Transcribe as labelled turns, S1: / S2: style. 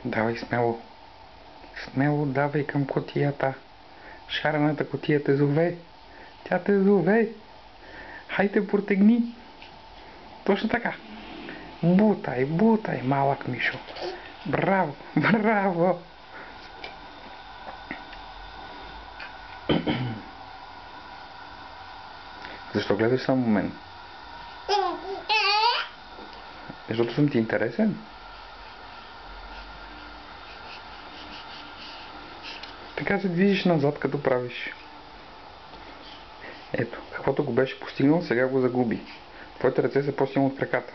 S1: Давай смело. Смело давай към кутията. Шарената кутия те зове. Тя те зове. Хайде, протегни. Точно така. Бутай, бутай, малък Мишо. Браво, браво. Защо гледаш само мен? Защото съм ти интересен. Така се движиш назад, като правиш. Ето, каквото го беше постигнал, сега го загуби. Твоите ръце са по-силни от краката.